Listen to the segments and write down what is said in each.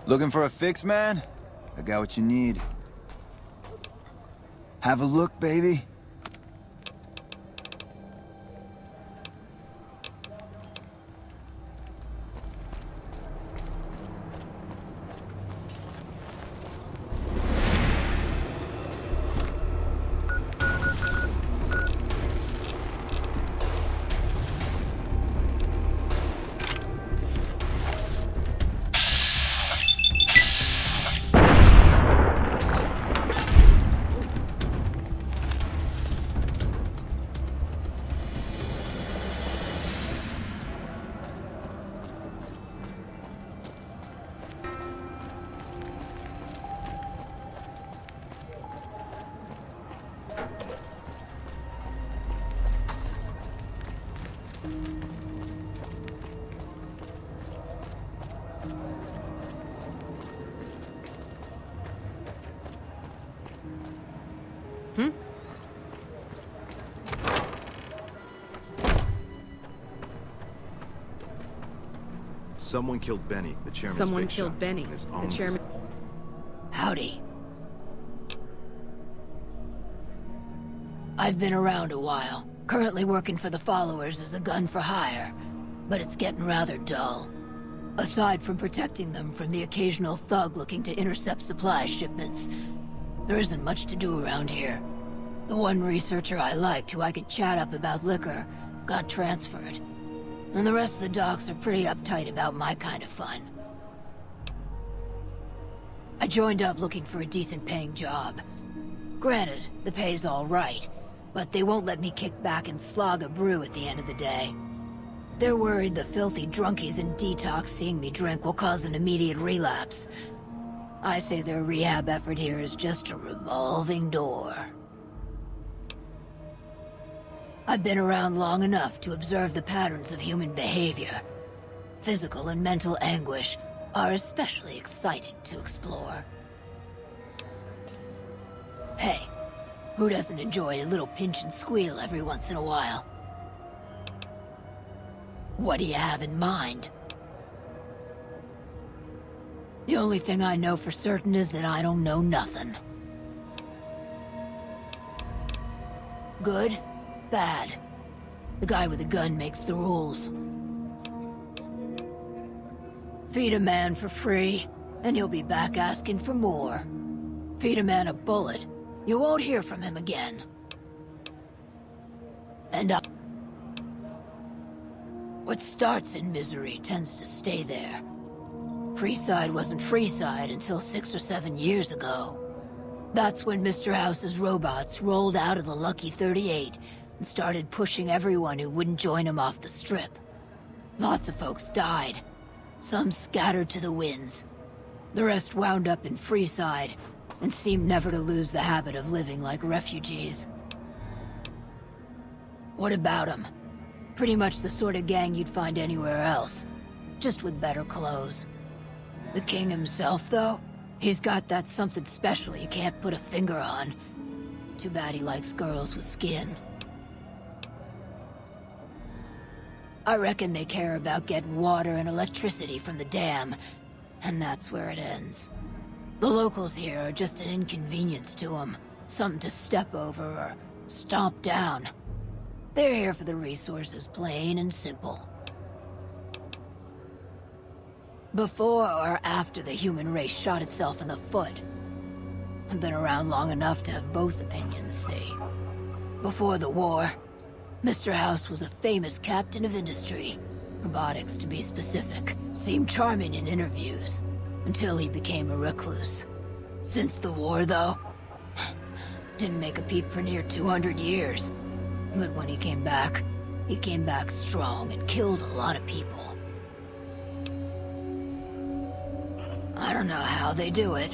Looking for a fix, man? I got what you need. Have a look, baby. Someone killed Benny, the chairman's big shot, in his own chairman. Howdy. I've been around a while. Currently working for the followers as a gun for hire, but it's getting rather dull. Aside from protecting them from the occasional thug looking to intercept supply shipments, there isn't much to do around here. The one researcher I liked who I could chat up about liquor got transferred. And the rest of the docs are pretty uptight about my kind of fun. I joined up looking for a decent paying job. Granted, the pay's all right, but they won't let me kick back and slog a brew at the end of the day. They're worried the filthy drunkies in detox seeing me drink will cause an immediate relapse. I say their rehab effort here is just a revolving door. I've been around long enough to observe the patterns of human behavior. Physical and mental anguish are especially exciting to explore. Hey, who doesn't enjoy a little pinch and squeal every once in a while? What do you have in mind? The only thing I know for certain is that I don't know nothing. Good? Bad. The guy with the gun makes the rules. Feed a man for free, and he'll be back asking for more. Feed a man a bullet, you won't hear from him again. And what starts in misery tends to stay there. Freeside wasn't Freeside until 6 or 7 years ago. That's when Mr. House's robots rolled out of the Lucky 38 and started pushing everyone who wouldn't join him off the strip. Lots of folks died. Some scattered to the winds. The rest wound up in Freeside and seemed never to lose the habit of living like refugees. What about them? Pretty much the sort of gang you'd find anywhere else, just with better clothes. The king himself, though, he's got that something special you can't put a finger on. Too bad he likes girls with skin. I reckon they care about getting water and electricity from the dam, and that's where it ends. The locals here are just an inconvenience to them, something to step over or stomp down. They're here for the resources, plain and simple. Before or after the human race shot itself in the foot? I've been around long enough to have both opinions, see. Before the war, Mr. House was a famous captain of industry. Robotics, to be specific. Seemed charming in interviews, until he became a recluse. Since the war, though, didn't make a peep for near 200 years. But when he came back strong and killed a lot of people. I don't know how they do it.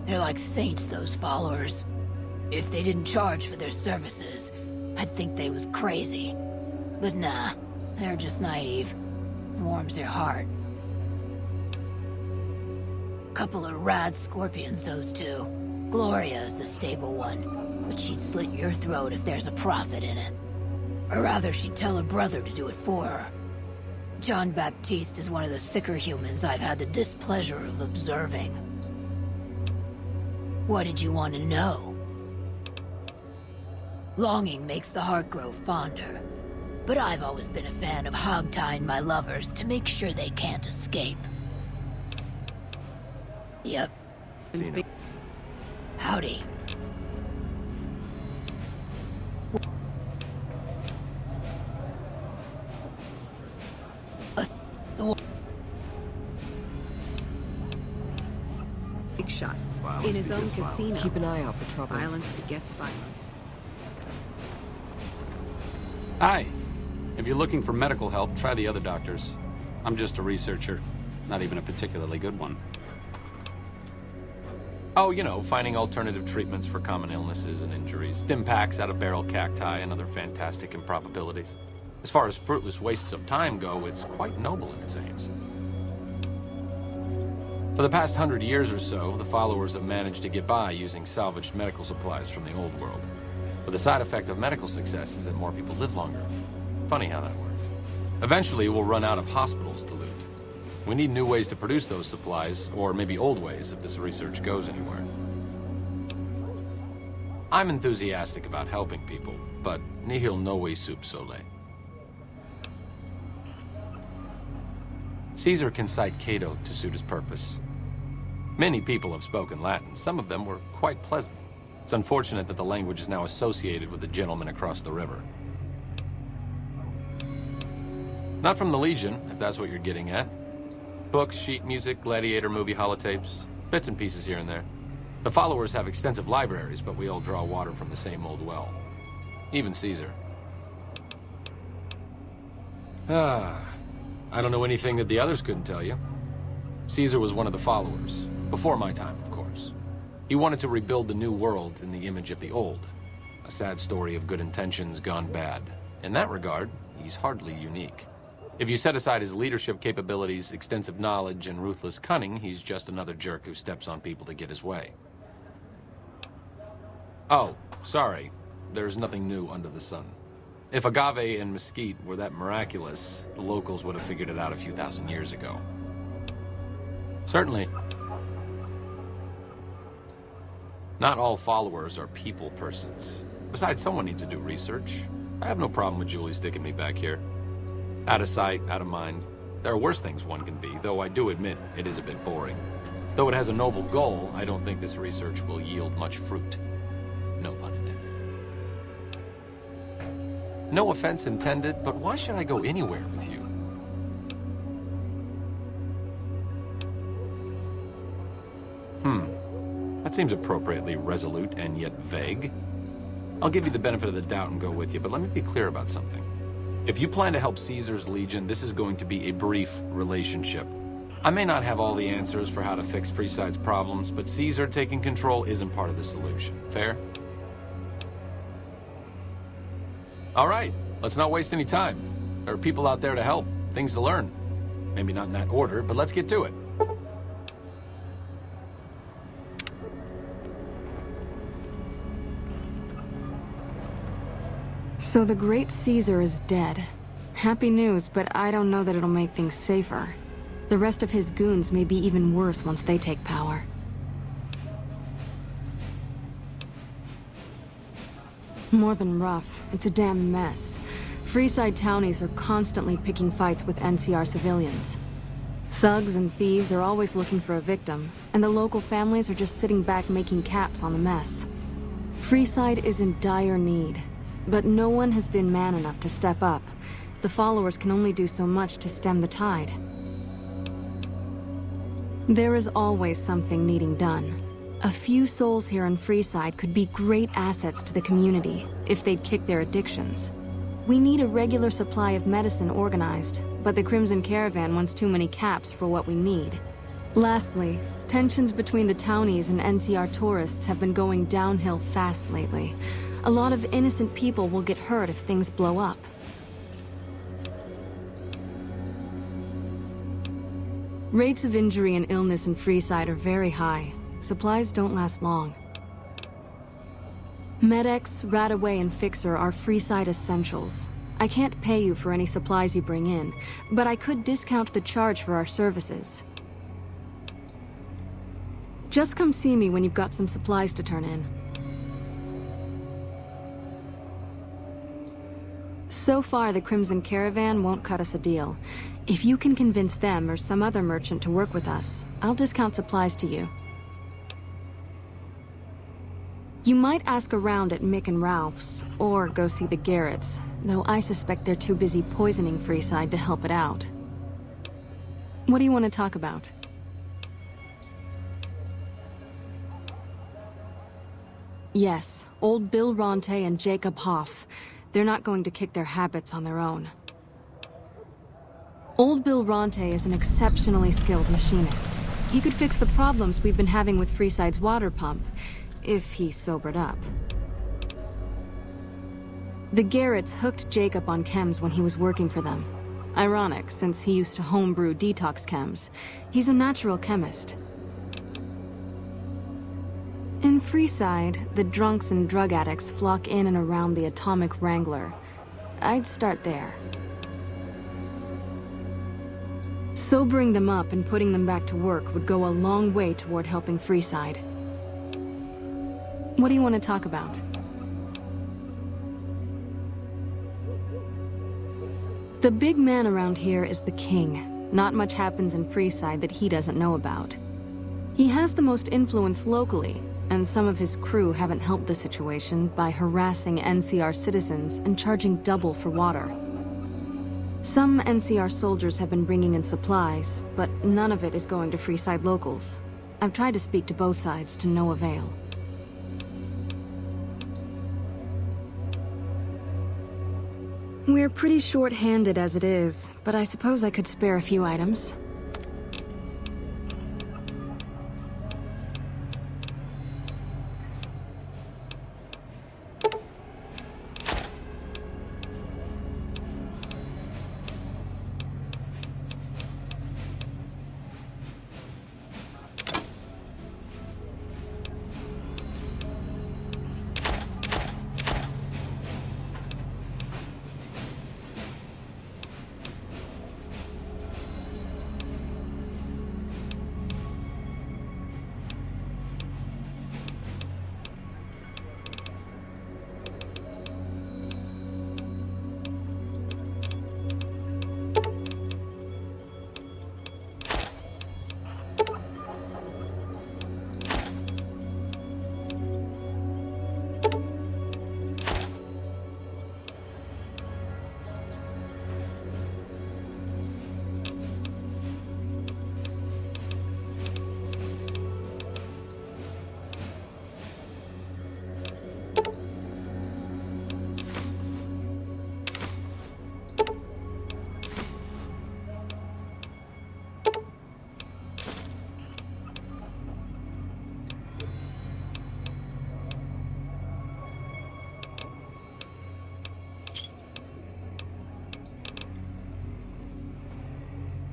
They're like saints, those followers. If they didn't charge for their services, I'd think they was crazy. But nah, they're just naive. Warms their heart. Couple of rad scorpions, those two. Gloria is the stable one, but she'd slit your throat if there's a profit in it. Or rather, she'd tell her brother to do it for her. John Baptiste is one of the sicker humans I've had the displeasure of observing. What did you want to know? Longing makes the heart grow fonder, but I've always been a fan of hog-tying my lovers to make sure they can't escape. Yep. Howdy. Big shot. Violence In his own begets casino. violence. Keep an eye out for trouble. Violence begets violence. Hi. If you're looking for medical help, try the other doctors. I'm just a researcher, not even a particularly good one. Oh, you know, finding alternative treatments for common illnesses and injuries, stim packs out of barrel cacti, and other fantastic improbabilities. As far as fruitless wastes of time go, it's quite noble in its aims. For the past 100 years or so, the followers have managed to get by using salvaged medical supplies from the old world. But the side effect of medical success is that more people live longer. Funny how that works. Eventually, we'll run out of hospitals to loot. We need new ways to produce those supplies, or maybe old ways if this research goes anywhere. I'm enthusiastic about helping people, but nihil novi sub sole. Caesar can cite Cato to suit his purpose. Many people have spoken Latin. Some of them were quite pleasant. It's unfortunate that the language is now associated with the gentleman across the river. Not from the Legion, if that's what you're getting at. Books, sheet music, gladiator movie holotapes, bits and pieces here and there. The followers have extensive libraries, but we all draw water from the same old well. Even Caesar. I don't know anything that the others couldn't tell you. Caesar was one of the followers, before my time, of course. He wanted to rebuild the new world in the image of the old. A sad story of good intentions gone bad. In that regard, he's hardly unique. If you set aside his leadership capabilities, extensive knowledge, and ruthless cunning, he's just another jerk who steps on people to get his way. Oh, sorry. There's nothing new under the sun. If agave and mesquite were that miraculous, the locals would have figured it out a few thousand years ago. Certainly. Not all followers are people persons. Besides, someone needs to do research. I have no problem with Julie sticking me back here. Out of sight, out of mind. There are worse things one can be, though I do admit it is a bit boring. Though it has a noble goal, I don't think this research will yield much fruit. No pun intended. No offense intended, but why should I go anywhere with you? That seems appropriately resolute and yet vague. I'll give you the benefit of the doubt and go with you, but let me be clear about something. If you plan to help Caesar's Legion, this is going to be a brief relationship. I may not have all the answers for how to fix Friside's problems, but Caesar taking control isn't part of the solution. Fair? All right, let's not waste any time. There are people out there to help, things to learn. Maybe not in that order, but let's get to it. So the great Caesar is dead. Happy news, but I don't know that it'll make things safer. The rest of his goons may be even worse once they take power. More than rough, it's a damn mess. Freeside townies are constantly picking fights with NCR civilians. Thugs and thieves are always looking for a victim, and the local families are just sitting back making caps on the mess. Freeside is in dire need. But no one has been man enough to step up. The followers can only do so much to stem the tide. There is always something needing done. A few souls here in Freeside could be great assets to the community if they'd kick their addictions. We need a regular supply of medicine organized, but the Crimson Caravan wants too many caps for what we need. Lastly, tensions between the townies and NCR tourists have been going downhill fast lately. A lot of innocent people will get hurt if things blow up. Rates of injury and illness in Freeside are very high. Supplies don't last long. Med-X, Radaway, and Fixer are Freeside essentials. I can't pay you for any supplies you bring in, but I could discount the charge for our services. Just come see me when you've got some supplies to turn in. So far, the Crimson Caravan won't cut us a deal. If you can convince them or some other merchant to work with us, I'll discount supplies to you. You might ask around at Mick and Ralph's, or go see the Garretts, though I suspect they're too busy poisoning Freeside to help it out. What do you want to talk about? Yes, old Bill Ronte and Jacob Hoff. They're not going to kick their habits on their own. Old Bill Ronte is an exceptionally skilled machinist. He could fix the problems we've been having with Freeside's water pump, if he sobered up. The Garretts hooked Jacob on chems when he was working for them. Ironic, since he used to homebrew detox chems. He's a natural chemist. In Freeside, the drunks and drug addicts flock in and around the Atomic Wrangler. I'd start there. Sobering them up and putting them back to work would go a long way toward helping Freeside. What do you want to talk about? The big man around here is the king. Not much happens in Freeside that he doesn't know about. He has the most influence locally, and some of his crew haven't helped the situation by harassing NCR citizens and charging double for water. Some NCR soldiers have been bringing in supplies, but none of it is going to Freeside locals. I've tried to speak to both sides to no avail. We're pretty short-handed as it is, but I suppose I could spare a few items.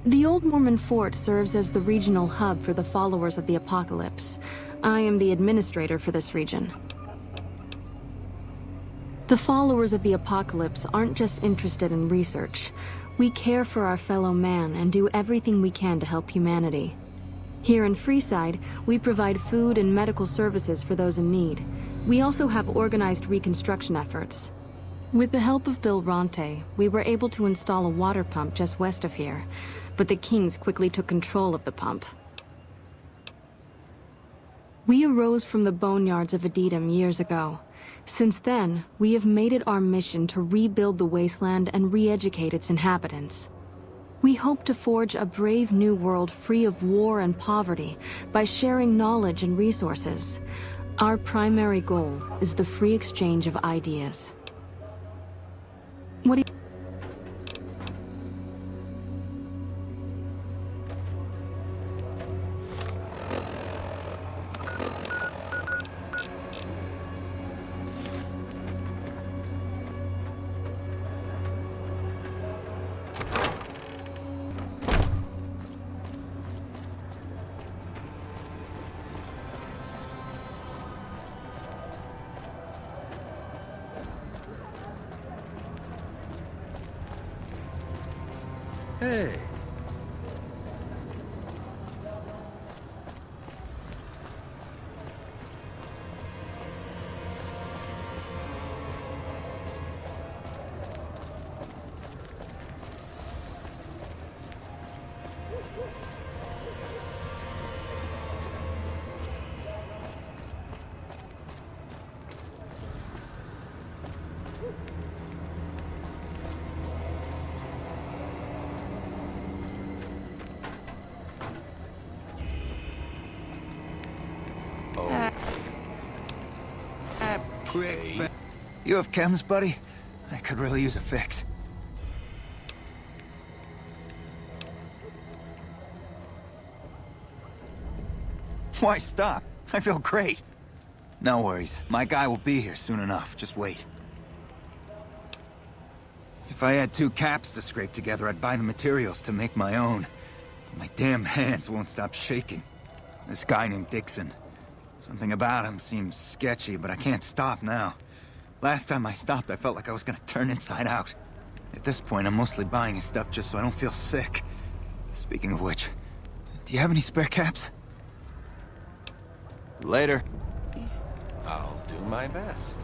The Old Mormon Fort serves as the regional hub for the followers of the Apocalypse. I am the administrator for this region. The followers of the Apocalypse aren't just interested in research. We care for our fellow man and do everything we can to help humanity. Here in Freeside, we provide food and medical services for those in need. We also have organized reconstruction efforts. With the help of Bill Ronte, we were able to install a water pump just west of here, but the Kings quickly took control of the pump. We arose from the boneyards of Edidum years ago. Since then, we have made it our mission to rebuild the wasteland and re-educate its inhabitants. We hope to forge a brave new world free of war and poverty by sharing knowledge and resources. Our primary goal is the free exchange of ideas. What do you... Hey. Quick. You have chems, buddy? I could really use a fix. Why stop? I feel great. No worries. My guy will be here soon enough. Just wait. If I had 2 caps to scrape together, I'd buy the materials to make my own. My damn hands won't stop shaking. This guy named Dixon. Something about him seems sketchy, but I can't stop now. Last time I stopped, I felt like I was gonna turn inside out. At this point, I'm mostly buying his stuff just so I don't feel sick. Speaking of which, do you have any spare caps? Later. I'll do my best.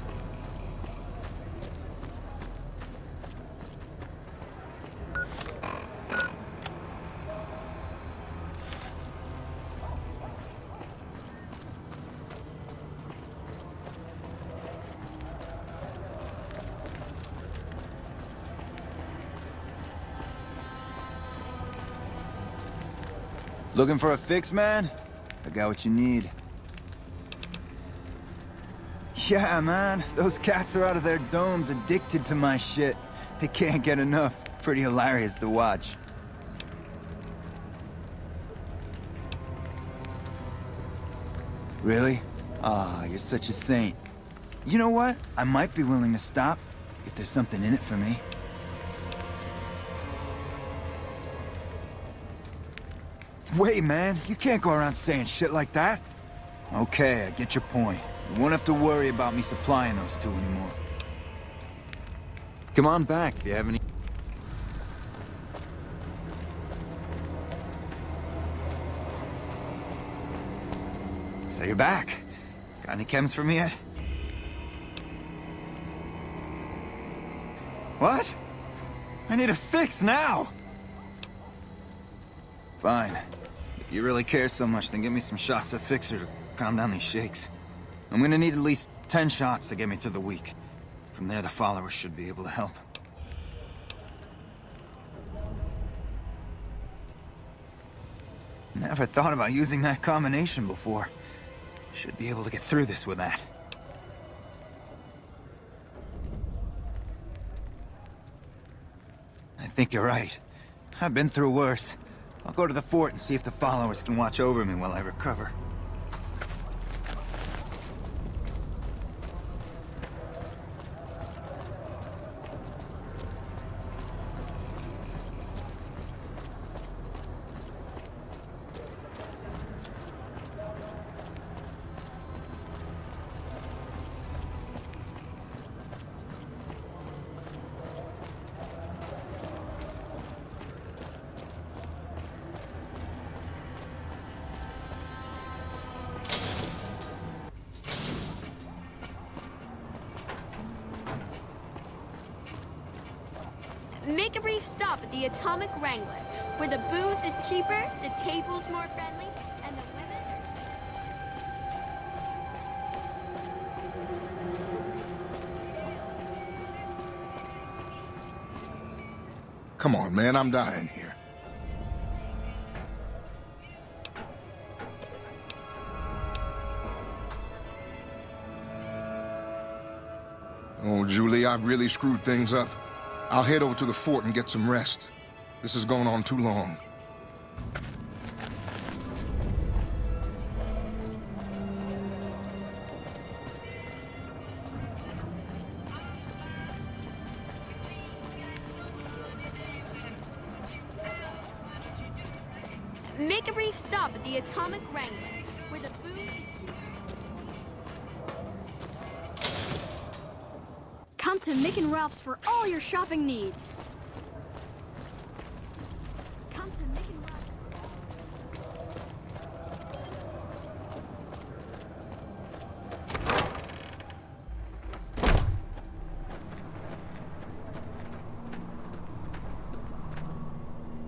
Looking for a fix, man? I got what you need. Yeah, man. Those cats are out of their domes addicted to my shit. They can't get enough. Pretty hilarious to watch. Really? Ah, you're such a saint. You know what? I might be willing to stop if there's something in it for me. Wait, man, you can't go around saying shit like that. Okay, I get your point. You won't have to worry about me supplying those 2 anymore. Come on back if you have any... So you're back. Got any chems for me yet? What? I need a fix now! Fine. If you really care so much, then give me some shots of Fixer to calm down these shakes. I'm gonna need at least 10 shots to get me through the week. From there, the followers should be able to help. Never thought about using that combination before. Should be able to get through this with that. I think you're right. I've been through worse. I'll go to the fort and see if the followers can watch over me while I recover. Make a brief stop at the Atomic Wrangler, where the booze is cheaper, the table's more friendly, and the women are... Come on, man, I'm dying here. Oh, Julie, I've really screwed things up. I'll head over to the fort and get some rest. This has gone on too long. Make a brief stop at the Atomic Wrangler, where the booze is cheaper. Come to Mick and Ralph's for all your shopping needs.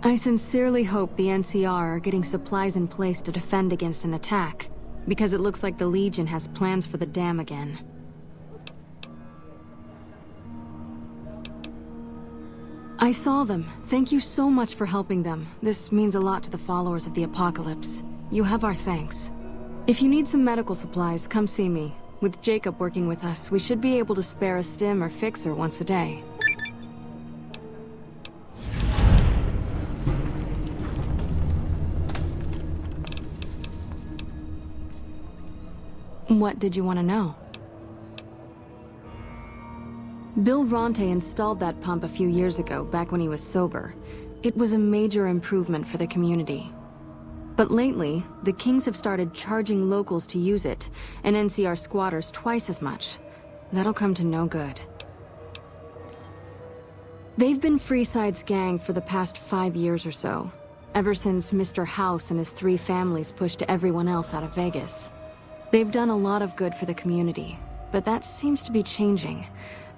I sincerely hope the NCR are getting supplies in place to defend against an attack, because it looks like the Legion has plans for the dam again. I saw them. Thank you so much for helping them. This means a lot to the followers of the Apocalypse. You have our thanks. If you need some medical supplies, come see me. With Jacob working with us, we should be able to spare a stim or fixer once a day. What did you want to know? Bill Ronte installed that pump a few years ago, back when he was sober. It was a major improvement for the community. But lately, the Kings have started charging locals to use it, and NCR squatters twice as much. That'll come to no good. They've been Friside's gang for the past 5 years or so, ever since Mr. House and his 3 families pushed everyone else out of Vegas. They've done a lot of good for the community, but that seems to be changing.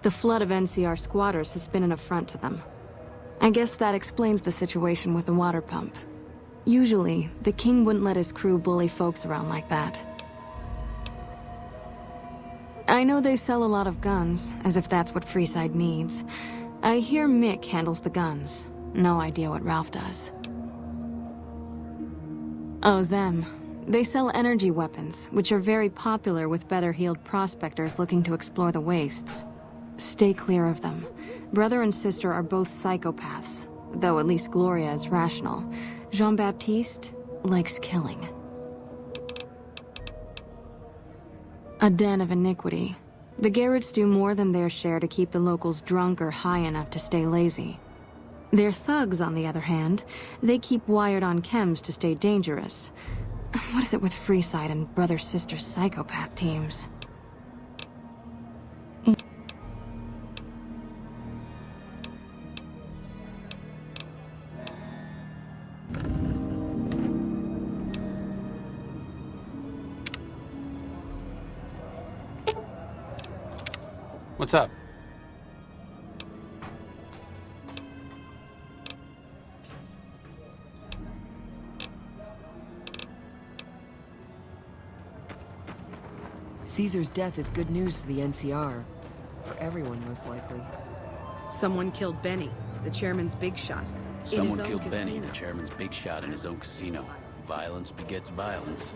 The flood of NCR squatters has been an affront to them. I guess that explains the situation with the water pump. Usually, the King wouldn't let his crew bully folks around like that. I know they sell a lot of guns, as if that's what Friside needs. I hear Mick handles the guns. No idea what Ralph does. Oh, them. They sell energy weapons, which are very popular with better-heeled prospectors looking to explore the wastes. Stay clear of them. Brother and sister are both psychopaths, though at least Gloria is rational. Jean-Baptiste likes killing. A den of iniquity. The Garretts do more than their share to keep the locals drunk or high enough to stay lazy. Their thugs, on the other hand, they keep wired on chems to stay dangerous. What is it with Friside and brother-sister psychopath teams? What's up? Caesar's death is good news for the NCR. For everyone, most likely. Someone killed Benny, the chairman's big shot. Someone killed Benny, the chairman's big shot in his own casino. Violence begets violence.